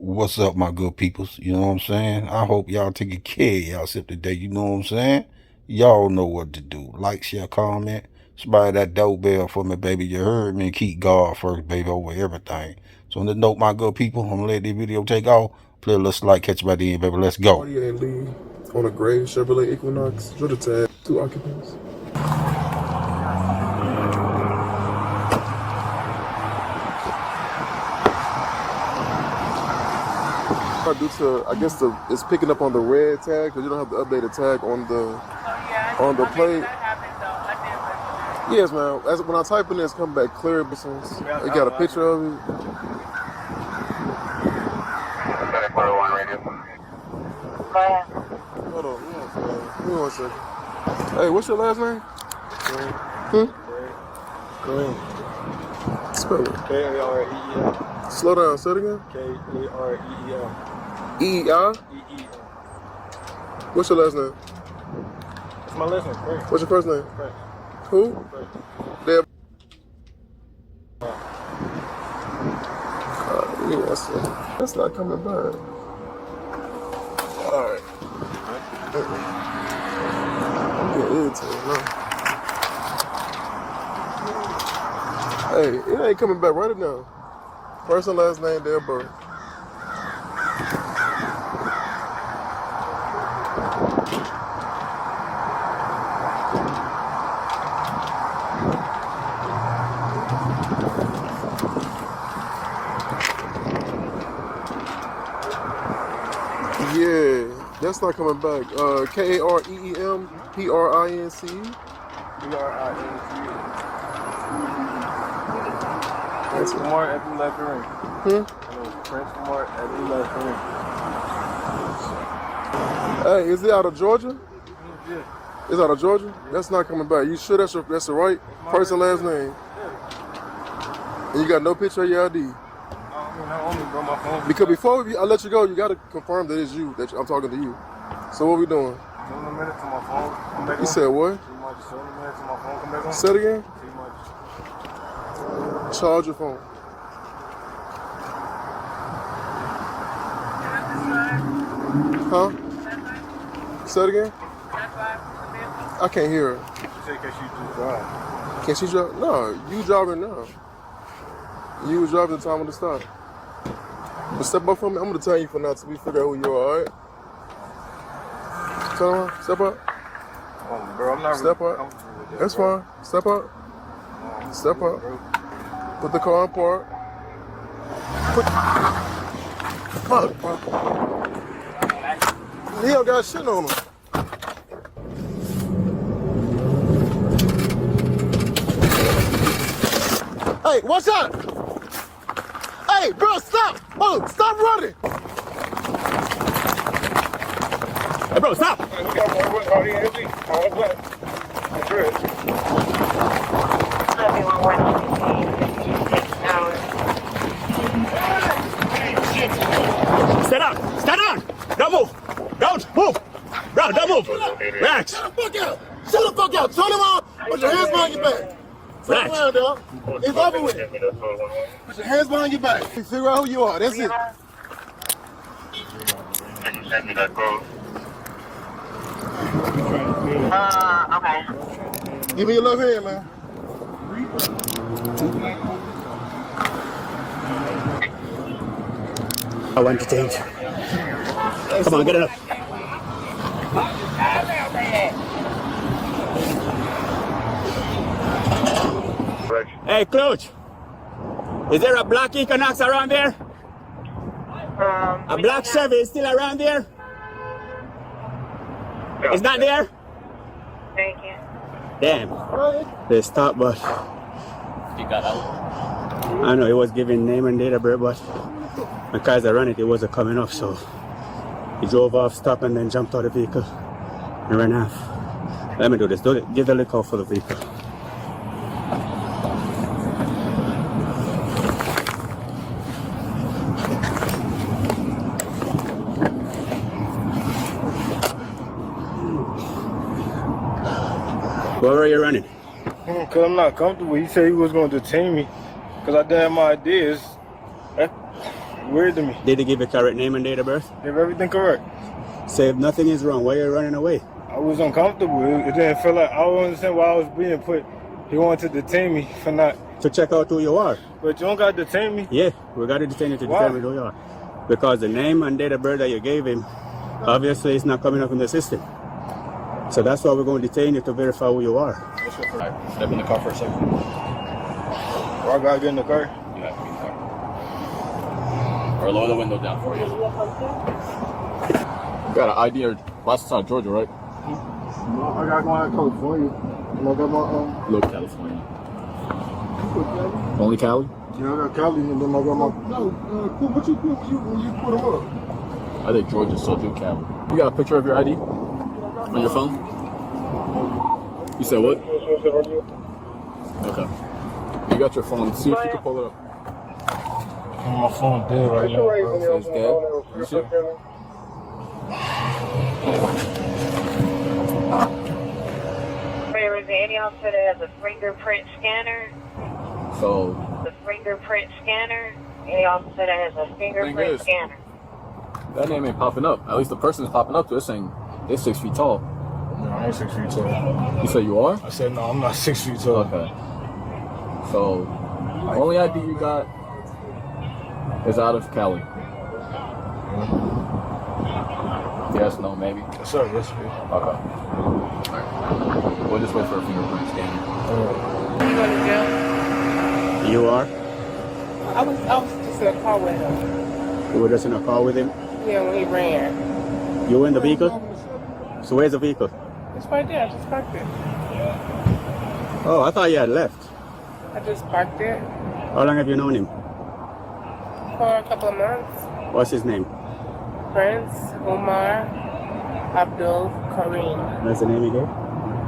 What's up, my good peoples? You know what I'm saying? I hope y'all taking care of yourself today. You know what I'm saying? Y'all know what to do. Like, share, comment. Spray that doorbell for me, baby. You heard me. Keep God first, baby, over everything. So on the note, my good people, I'm gonna let this video take off. Play a little slide, catch you by the end, baby. Let's go. And Lee on a gray Chevrolet Equinox. Should have tagged 2 occupants. Due to, I guess it's picking up on the red tag because you don't have the updated tag on the plate. Yes, man. When I type in this, come back clear. But since it got a picture of it. Hold on, give me 1 second. Hey, what's your last name? Green. Spell it. K-A-R-E-E-L. Slow down. Say it again. K-A-R-E-E-L. E-E-I? E-E-L. What's your last name? That's my last name, Frank. What's your first name? Frank. Who? Frank. Deb. Yeah, that's not coming back. Alright. I'm getting irritated now. Hey, it ain't coming back right now. First and last name, their birth. Yeah, that's not coming back. K-A-R-E-E-M P-R-I-N-C. P-R-I-N-C. Prince Lamar at the left ring. Prince Lamar at the left ring. Hey, is it out of Georgia? Yeah. It's out of Georgia? That's not coming back. You sure that's the right first and last name? Yeah. And you got no picture of your ID? I only brought my phone. Because before I let you go, you got to confirm that it's you, that I'm talking to you. So what we doing? 7 minutes to my phone. Come back You said what? 7 minutes to my phone. Come back on. Say it again? Charge your phone. Huh? Say it again? I can't hear her. She said, can she just drive? Can she drive? No, you driving now. You was driving the time of the stop. But step up from me. I'm going to tell you for now till we figure out who you are, alright? Turn around. Step up. Bro, I'm not Step really up. comfortable with that. That's fine. Step up. Step up. Put the car in park. Fuck, bro. He don't got shit on him. Hey, watch out! Hey, bro, stop! Oh, stop running! Hey, bro, stop! Stand up! Stand down! Don't move! Don't move! Bro, don't move! Relax! Shut the fuck out! Shut the fuck out! Turn around! Put your hands behind your back! Turn around, dog! It's over with! Put your hands behind your back! Figure out who you are, that's it! Send me that code. Okay. Give me your left hand, man. I want to change. Come on, get it up. Hey, Clutch. Is there a black Equinox around there? A black Chevy is still around there? It's not there? Thank you. Damn. They stopped, but He got out. I know it was giving name and date of birth, but because I ran it, it wasn't coming up, so he drove off, stopped, and then jumped out of the vehicle and ran off. Let me do this. Give the lick off for the vehicle. Where were you running? Because I'm not comfortable. He said he was going to detain me because I didn't have my ideas. weird to me. Did he give you correct name and date of birth? If everything correct. So if nothing is wrong, why are you running away? I was uncomfortable. It didn't feel like I don't understand why I was being put. He wanted to detain me for not. To check out who you are. But you don't got to detain me. Yeah, we got to detain you to Why? determine who you are. Because the name and date of birth that you gave him, obviously it's not coming up in the system. So that's why we're going to detain you to verify who you are. Alright, step in the car for a second. Why I gotta get in the car? You have to be in the car. Or lower the window down for you. You got an ID or license out of Georgia, right? No, I got going out of California. And I got my Look, California. Only Cali? Yeah, I got Cali and then I got my. No, cool. What you do when you put them up? I think Georgia still do Cali. You got a picture of your ID on your phone? You said what? Okay. You got your phone. See if you can pull it up. My phone dead right now. So it's dead. You see? Is there any officer that has a fingerprint scanner? So The fingerprint scanner? Any officer that has a fingerprint scanner? that name ain't popping up. At least the person is popping up to it saying they're 6 feet tall. No, I ain't 6 feet tall. You said you are? I said no, I'm not 6 feet tall. Okay. So only ID you got is out of Cali. Yes, no, maybe. Yes, sir. Yes, sir. Okay. Alright. We'll just wait for a fingerprint scanner. You going to jail? You are? I was just in a car with him. You were just in a car with him? Yeah, when he ran. You were in the vehicle? So where's the vehicle? It's right there. I just parked it. Oh, I thought you had left. I just parked it How long have you known him? for a couple of months. What's his name? Prince, Umar, Abdul, Kareem. That's the name he gave?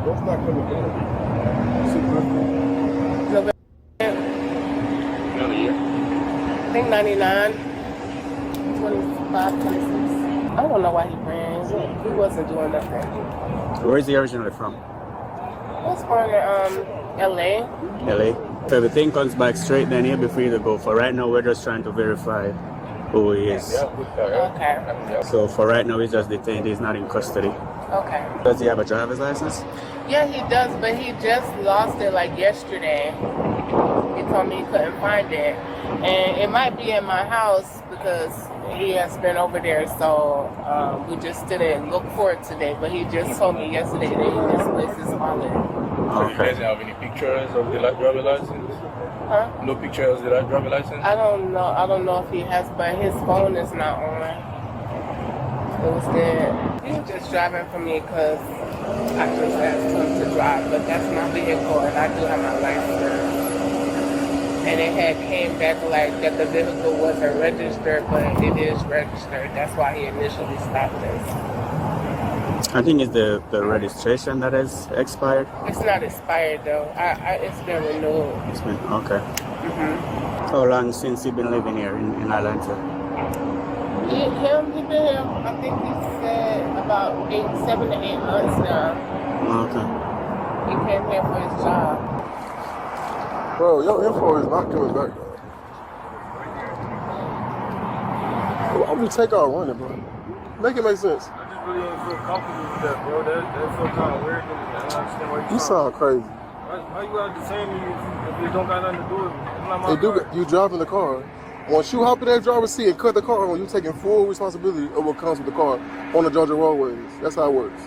That's not coming down. November, Another year? I think 99, 25, 26. I don't know why he ran. He wasn't doing nothing. Where is he originally from? I was born in LA. LA. If everything comes back straight, then he'll be free to go. For right now, we're just trying to verify who he is. Okay. So for right now, he's just detained. He's not in custody. Okay. Does he have a driver's license? Yeah, he does, but he just lost it like yesterday. He told me he couldn't find it. And it might be in my house because he has been over there, so we just didn't look for it today. But he just told me yesterday that he misplaced his wallet. You guys have any pictures of the driver license? Huh? No pictures of the driver license? I don't know. I don't know if he has, but his phone is not on. It was dead. He was just driving for me because I just asked him to drive, but that's my vehicle, and I do have my license. And it had came back like that the vehicle wasn't registered, but it is registered. That's why he initially stopped us. I think it's the registration that has expired. It's not expired though. It's been renewed. It's been, okay. How long since you've been living here in Atlanta? He been here, I think he said about 7 to 8 months now. Okay. He came here for his job. Bro, your info is not coming back, bro. I'm gonna take out running, bro. Make it make sense. I just really don't feel comfortable with that, bro. That feels kind of weird to me. I don't understand why You sound crazy. How you gotta detain me if you don't got nothing to do with me? I'm not my Hey, car. you driving the car. Once you hop in that driver's seat and cut the car on, you taking full responsibility of what comes with the car on the Georgia roadways. That's how it works.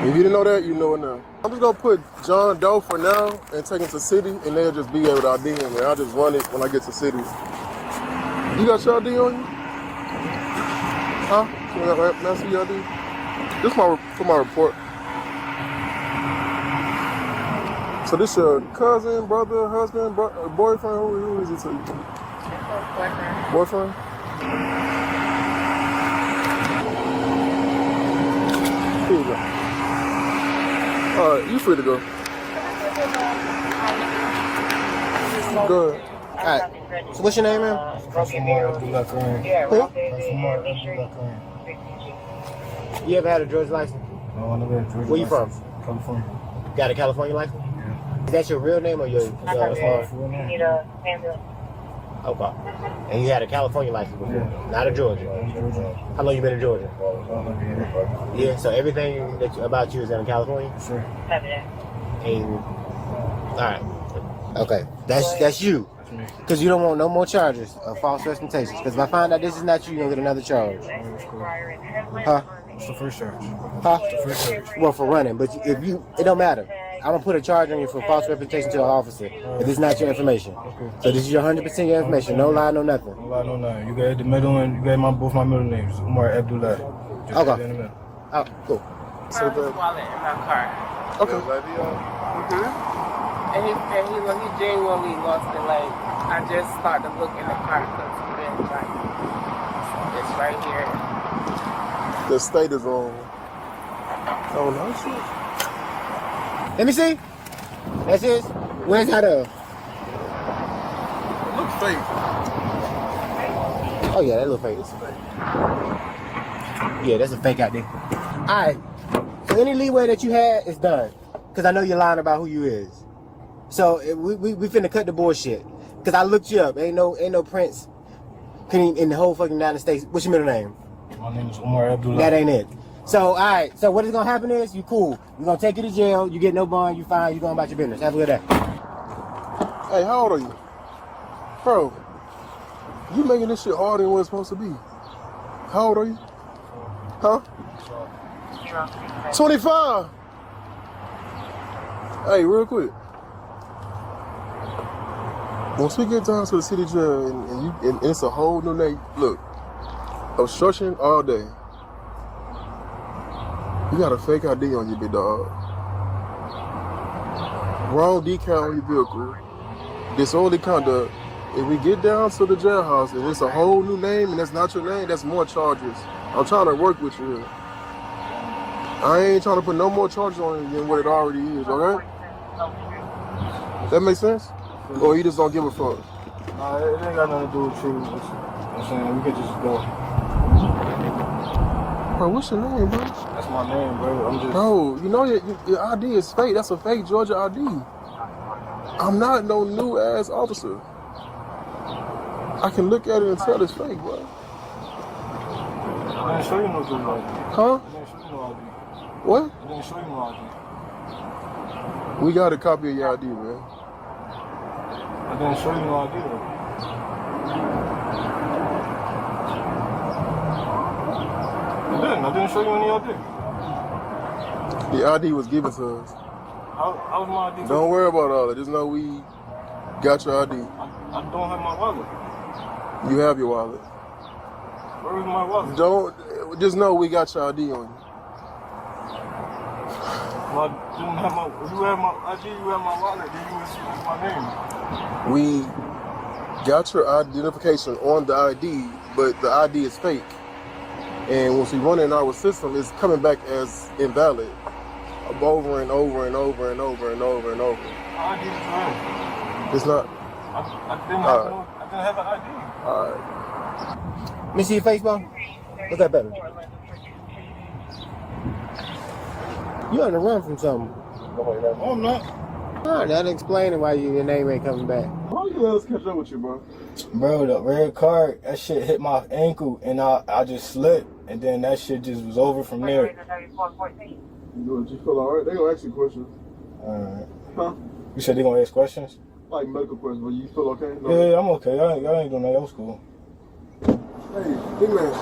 If you didn't know that, you know it now. I'm just gonna put John Doe for now and take him to city, and they'll just be able to ID him, and I'll just run it when I get to city. You got your ID on you? Huh? Can I see your ID? This is for my report. So this your cousin, brother, husband, boyfriend? Who is it to you? Boyfriend. Boyfriend? Here you go. All right, you free to go. Good. All right. So what's your name, man? You ever had a Georgia license? No, I never had a Georgia Where you from? license. California. Got a California license? Is that your real name or your You need a ambulance. Okay. And you had a California license before, not a Georgia. How long you been in Georgia? Yeah, so everything about you is in California? Sure. And, all right. Okay, that's you. Because you don't want no more charges of false representations. Because if I find out this is not you, you're going to get another charge. Huh? What's the first charge? Huh? The first charge. Well, for running. But if you, it don't matter. I'm going to put a charge on you for false representation to an officer if it's not your information. Okay. So this is your 100% your information. No lie, no nothing. No lie, no lie. You got the middle one. You got both my middle names. Umar Abdullah. Just Okay. in the middle. Oh, cool. I found his wallet in my car. Okay. And he genuinely lost it. Like, I just started to look in the car because he's been like, it's right here. The state is on. Oh no shit. Let me see. That's his. Where's that of? It looks fake. Oh yeah, that look fake. Yeah, that's a fake ID. Alright. So any leeway that you had is done. Cause I know you're lying about who you is. So we finna cut the bullshit. Cause I looked you up. Ain't no Prince in the whole fucking United States. What's your middle name? My name is Umar Abdullah. That ain't it. So alright. So what is gonna happen is you cool. We're gonna take you to jail. You get no bond. You fine. You going about your business. Have a good day. Hey, how old are you? Bro, you making this shit harder than what it's supposed to be. How old are you? Huh? 25. Hey, real quick. Once we get down to the city jail and it's a whole new name, look, obstruction all day. You got a fake ID on you, big dog. Wrong decal on your vehicle. Disorderly conduct. If we get down to the jailhouse and it's a whole new name and that's not your name, that's more charges. I'm trying to work with you here. I ain't trying to put no more charges on it than what it already is, okay? That make sense? Or you just don't give a fuck? Nah, it ain't got nothing to do with you. I'm saying we could just go. Bro, what's your name, bro? That's my name, bro. I'm just. Bro, you know your ID is fake. That's a fake Georgia ID. I'm not no new ass officer. I can look at it and tell it's fake, bro. I didn't show you no good ID. Huh? I didn't show you no ID. What? I didn't show you no ID. We got a copy of your ID, man. I didn't show you no ID. I didn't show you any ID. The ID was given to us. How was my ID? Don't worry about all that. Just know we got your ID. I don't have my wallet. You have your wallet. Where is my wallet? Just know we got your ID on you. Well, I didn't have if you have my ID, you have my wallet, then you would see my name. We got your identification on the ID, but the ID is fake. And once we run it in our system, it's coming back as invalid. Over and over and over and over and over and over. My ID is real. It's not. I didn't have an ID. All right. Let me see your face, bro. What's that better? You on the run from something. No, I'm not. All right, that's explaining why your name ain't coming back. Why you let us catch up with you, bro? Bro, the red card, that shit hit my ankle and I just slipped and then that shit just was over from there. You feel all right? They gonna ask you questions. Alright. Huh? You said they gonna ask questions? Like medical questions, but you feel okay? No. Yeah, I'm okay. Y'all ain't doing that. That was cool. Hey, big man.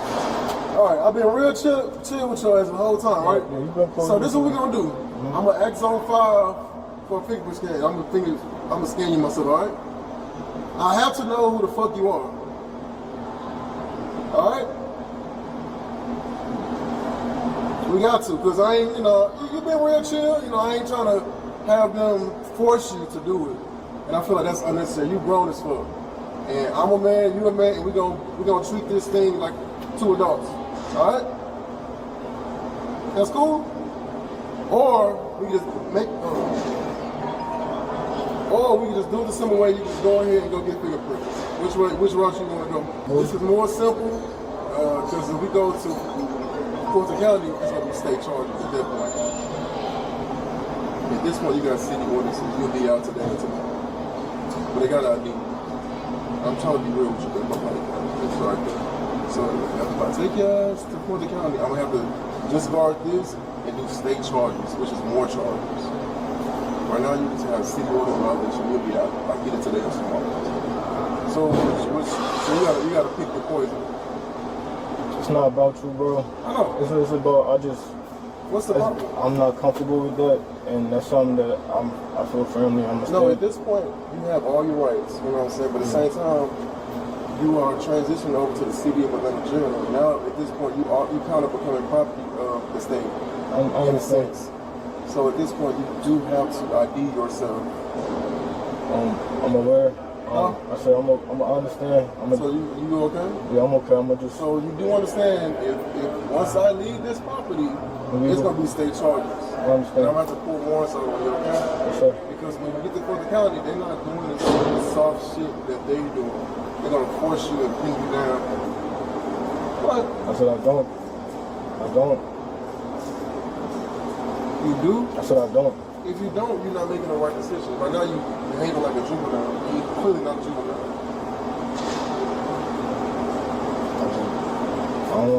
All right, I've been real chill with y'all the whole time, right? Yeah, you been cool. So this is what we're gonna do. I'm gonna act zone 5 for a fingerprint scan. I'm gonna scan you myself, all right? I have to know who the fuck you are. All right? We got to, because I ain't, you've been real chill. I ain't trying to have them force you to do it. And I feel like that's unnecessary. You grown as fuck. And I'm a man, you a man, and we gonna treat this thing like two adults. All right? That's cool? Or we can just do it the simple way. You just go ahead and go get fingerprints. Which route you want to go? This is more simple, because if we go to Fulton County, it's going to be state charges at that point. At this point, you got city ordinances. You'll be out today or tomorrow. But they got ID. I'm trying to be real with you, but it's right there. So if I take your ass to Fulton County, I'm gonna have to discard this and do state charges, which is more charges. Right now, you can have city order violation. You'll be out. I'll get it today or tomorrow. So you gotta pick your poison. It's not about you, bro. I know. It's about What's the problem? I'm not comfortable with that, and that's something that I feel firmly understand. No, at this point, you have all your rights. You know what I'm saying? But at the same time, you are transitioning over to the city of Atlanta jail. Now, at this point, you kind of becoming property of the state. I understand. So at this point, you do have to ID yourself. I'm aware. I said I understand. So you okay? Yeah, I'm okay. I'm just. So you do understand if once I leave this property, it's gonna be state charges. I understand. And I'm gonna have to pull warrants over you, okay? Yes, sir. Because when you get to Fulton County, they're not doing this soft shit that they do. They're gonna force you and pin you down. What? I said I don't. You do? I said I don't. If you don't, you're not making the right decision. Right now, you're behaving like a juvenile. You're clearly not a juvenile.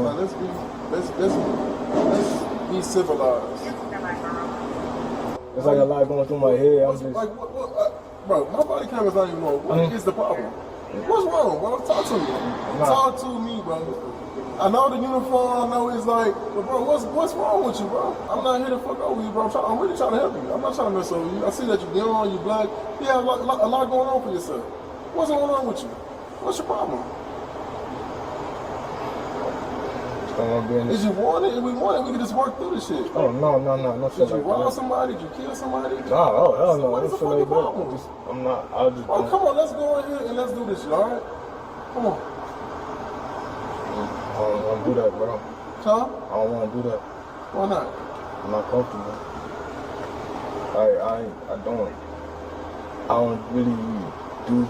Now, let's be civilized. It's like a lot going through my head. I'm just like, bro, my body camera's not even on. What is the problem? What's wrong, bro? Talk to me. Talk to me, bro. I know the uniform. I know it's like, but bro, what's wrong with you, bro? I'm not here to fuck over you, bro. I'm really trying to help you. I'm not trying to mess over you. I see that you're young, you black. You have a lot going on for yourself. What's going on with you? What's your problem? Is you wanted? If we wanted, we could just work through this shit. Oh no shit. Did you rob somebody? Did you kill somebody? No, hell no. What is the fucking problem? I'm not. I'll just. Oh, come on, let's go in here and let's do this shit. All right? Come on. I don't want to do that, bro. Huh? I don't want to do that. Why not? I'm not comfortable. I don't really do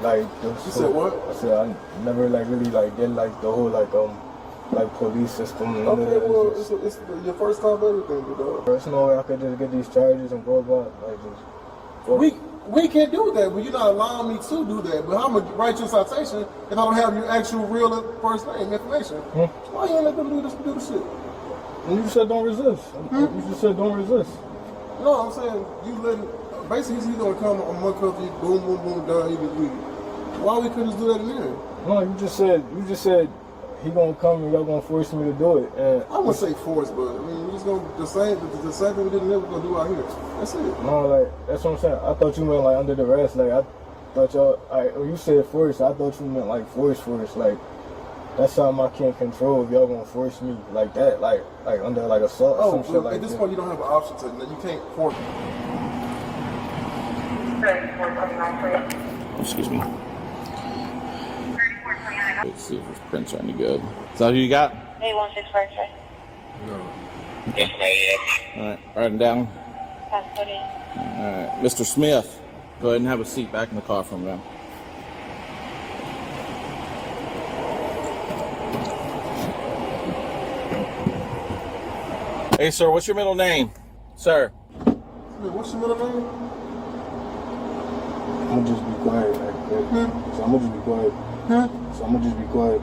like this. You said what? I said I never like really like get like the whole like police system. Okay, well, it's your first time for everything, dog. There's no way I could just get these charges and go about like this. We can't do that, but you're not allowing me to do that. But I'm gonna write you a citation if I don't have your actual real first name information. Why you ain't let them do the shit? And you said don't resist. You just said don't resist. No, I'm saying you letting. Basically, he's gonna come on one cup, you boom, boom, boom, down, he be Why we couldn't just do that in here? No, you just said he gonna come and y'all gonna force me to do it. And I wouldn't say force, but I mean, we're just gonna the same thing we did in there, we're gonna do out here. That's it. No, like that's what I'm saying. I thought you meant like under the rest. Like I thought y'all. When you said force, I thought you meant like force. Like that's something I can't control. If y'all gonna force me like that, like under like assault or some shit like that. At this point, you don't have an option to. You can't force. Excuse me. Let's see if his prints are any good. Is that who you got? 816 Berkshire. No. Alright, writing down. Passport. Alright, Mr. Smith, go ahead and have a seat back in the car from them. Hey, sir, what's your middle name? Sir. What's your middle name? I'm gonna just be quiet. So I'm gonna just be quiet. So I'm gonna just be quiet.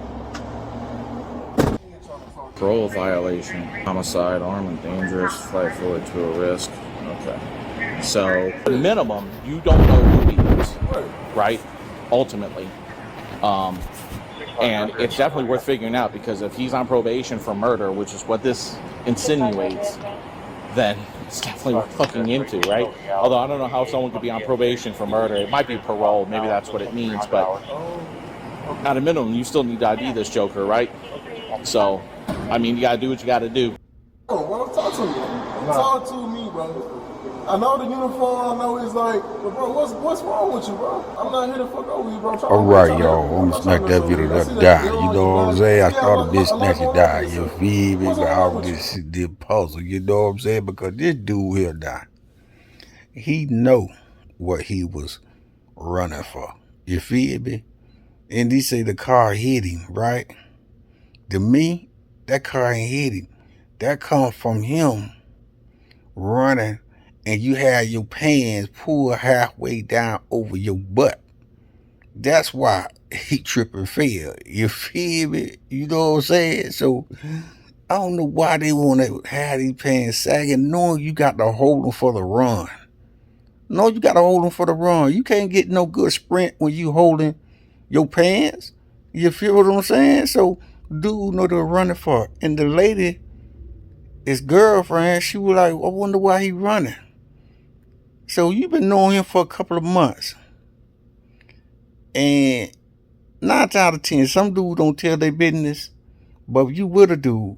Parole violation, homicide, armed and dangerous, flight forward to a risk. Okay. So, minimum, you don't know who he is, right? Ultimately. And it's definitely worth figuring out, because if he's on probation for murder, which is what this insinuates, then it's definitely worth looking into, right? Although I don't know how someone could be on probation for murder. It might be parole, maybe that's what it means, but at a minimum, you still need to ID this joker, right? So, I mean, you gotta do what you gotta do. Oh, well, talk to me. Talk to me, bro. I know the uniform. I know it's like, but bro, what's wrong with you, bro? I'm not here to fuck over you, bro. All right, y'all. I'm gonna smack that video that die. You know what I'm saying? I thought a bitch snatch it die. You feel me? But all this shit did puzzle. You know what I'm saying? Because this dude here die. He know what he was running for. You feel me? And he say the car hit him, right? To me, that car ain't hit him. That come from him running, and you had your pants pulled halfway down over your butt. That's why he tripping fail. You feel me? You know what I'm saying? So I don't know why they want to have these pants sagging, knowing you got to hold them for the run. No, you got to hold them for the run. You can't get no good sprint when you holding your pants. You feel what I'm saying? So dude know they're running for. And the lady, his girlfriend, she was like, I wonder why he running. So you've been knowing him for a couple of months. And 9 out of 10, some dudes don't tell their business. But if you with a dude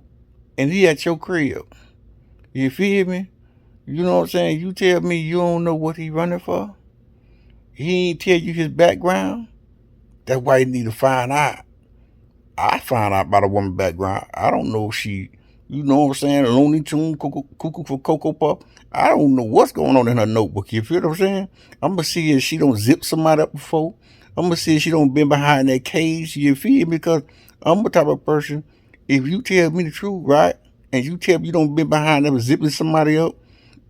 and he at your crib, you feel me? You know what I'm saying? You tell me you don't know what he running for. He ain't tell you his background. That's why you need to find out. I find out about a woman background. I don't know if she, you know what I'm saying, Looney Tune, cuckoo for Cocoa Puff. I don't know what's going on in her notebook. You feel what I'm saying? I'm going to see if she don't zip somebody up before. I'm going to see if she don't been behind that cage. You feel me? Because I'm the type of person, if you tell me the truth, right, and you tell me you don't been behind them zipping somebody up,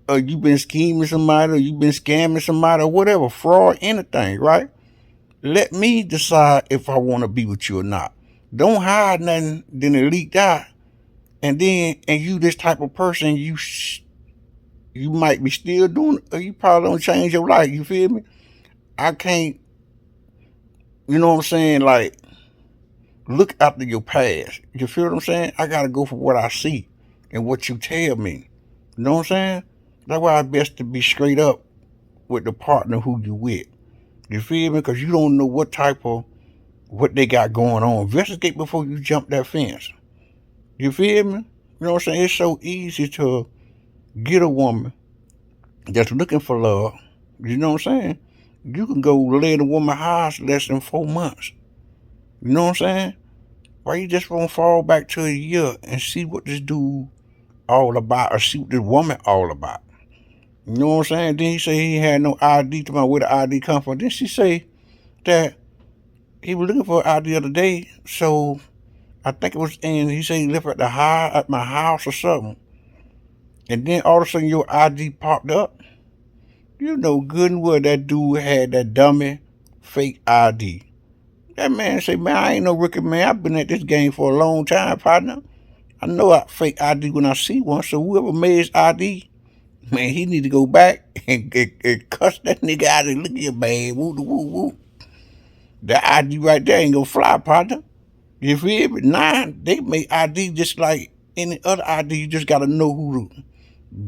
or you been scheming somebody, or you been scamming somebody, or whatever, fraud, anything, right? Let me decide if I want to be with you or not. Don't hide nothing, then it leaked out. And you this type of person, you might be still doing it, or you probably don't change your life. You feel me? I can't, you know what I'm saying, like, look after your past. You feel what I'm saying? I got to go for what I see and what you tell me. You know what I'm saying? That's why it's best to be straight up with the partner who you with. You feel me? Because you don't know what they got going on. Investigate before you jump that fence. You feel me? You know what I'm saying? It's so easy to get a woman that's looking for love. You know what I'm saying? You can go lay in a woman's house less than 4 months. You know what I'm saying? Why you just won't fall back to a year and see what this dude all about, or see what this woman all about? You know what I'm saying? Then he say he had no ID. To my where the ID come from. Then she say that he was looking for an ID the other day. So I think it was in. He said he left at my house or something. And then all of a sudden your ID popped up. You know good and well that dude had that dummy fake ID. That man say, man, I ain't no rookie, man. I've been at this game for a long time, partner. I know I fake ID when I see one. So whoever made his ID, man, he need to go back and cuss that nigga out and look at your man. Woo, woo, woo. That ID right there ain't gonna fly, partner. You feel me? Nah, they make ID just like any other ID. You just gotta know who to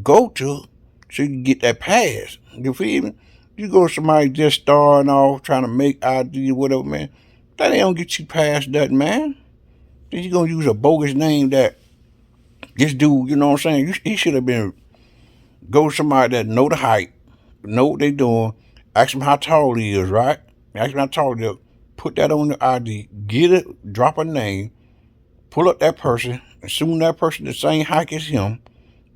go to so you can get that pass. You feel me? You go to somebody just starting off trying to make ID or whatever, man. That ain't gonna get you past that, man. Then you gonna use a bogus name that this dude, you know what I'm saying? He should have been go to somebody that know the height, know what they doing, ask him how tall he is, right? Ask him how tall he is. Put that on the ID, get it, drop a name, pull up that person, assume that person the same height as him.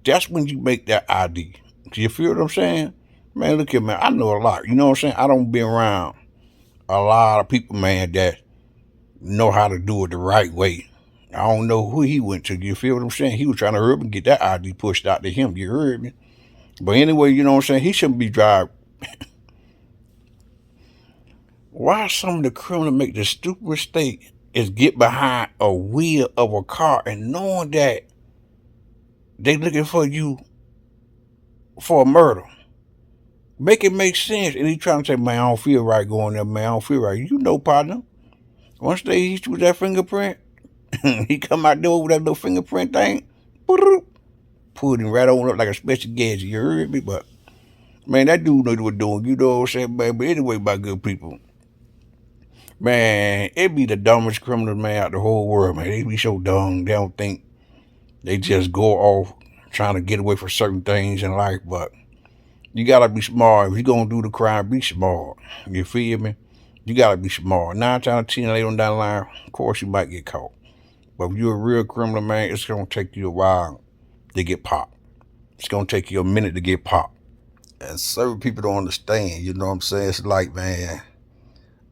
That's when you make that ID. You feel what I'm saying? Man, look here, man. I know a lot. You know what I'm saying? I don't be around a lot of people, man, that know how to do it the right way. I don't know who he went to. You feel what I'm saying? He was trying to hurry up and get that ID pushed out to him. You heard me? But anyway, you know what I'm saying? He shouldn't be driving. Why some of the criminals make the stupid mistake is get behind a wheel of a car and knowing that they looking for you for a murder. Make it make sense. And he trying to say, man, I don't feel right going there, man. I don't feel right. You know, partner. Once they hit you with that fingerprint, he come out there with that little fingerprint thing, pulled him right on up like a special gadget. You heard me? But, man, that dude know what he was doing. You know what I'm saying, man? But anyway, my good people, man, it be the dumbest criminals, man, out the whole world, man. They be so dumb. They don't think. They just go off trying to get away from certain things in life. But you gotta be smart. If you gonna do the crime, be smart. You feel me? You gotta be smart. 9 out of 10 later on down the line, of course you might get caught. But if you're a real criminal, man, it's gonna take you a while to get popped. It's gonna take you a minute to get popped. And certain people don't understand, you know what I'm saying? It's like, man,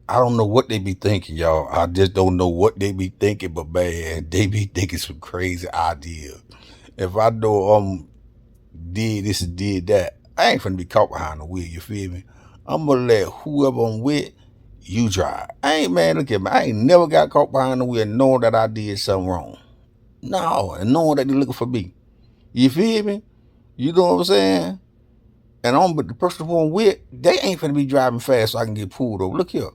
I don't know what they be thinking, y'all. I just don't know what they be thinking, but man, they be thinking some crazy ideas. If I know did this and did that, I ain't finna be caught behind the wheel, you feel me? I'm gonna let whoever I'm with You drive. I ain't, man, look at me. I ain't never got caught behind the wheel knowing that I did something wrong. No, and knowing that they're looking for me. You feel me? You know what I'm saying? And but the person who I'm with, they ain't finna be driving fast so I can get pulled over. Look here.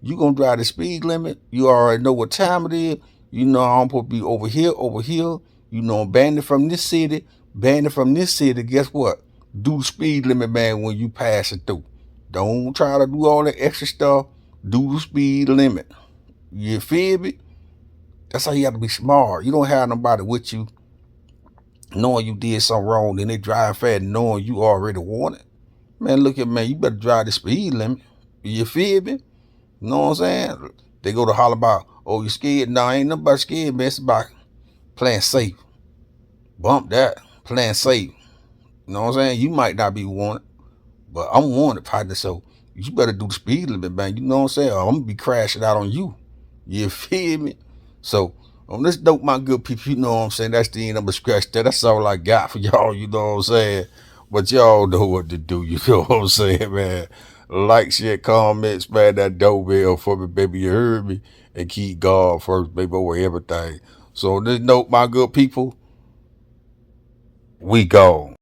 You gonna drive the speed limit. You already know what time it is. You know I'm supposed to be over here, over here. You know I'm banding from this city, banding from this city. Guess what? Do the speed limit, man, when you pass it through. Don't try to do all that extra stuff. Do the speed limit. You feel me? That's how you have to be smart. You don't have nobody with you knowing you did something wrong, then they drive fast knowing you already want it. Man, look at, man, you better drive the speed limit. You feel me? You know what I'm saying? They go to holler about, oh, you scared? No, ain't nobody scared, man. It's about playing safe. Bump that. Playing safe. You know what I'm saying? You might not be wanted, but I'm wanted, partner. So you better do the speed limit, man. You know what I'm saying? Or I'm gonna be crashing out on you. You feel me? So on this dope, my good people, you know what I'm saying? That's the end of the scratch there. That's all I got for y'all, you know what I'm saying? But y'all know what to do, you know what I'm saying, man? Like, share, comments, man, that doorbell for me, baby, you heard me? And keep God first, baby, over everything. So on this note, my good people, we gone.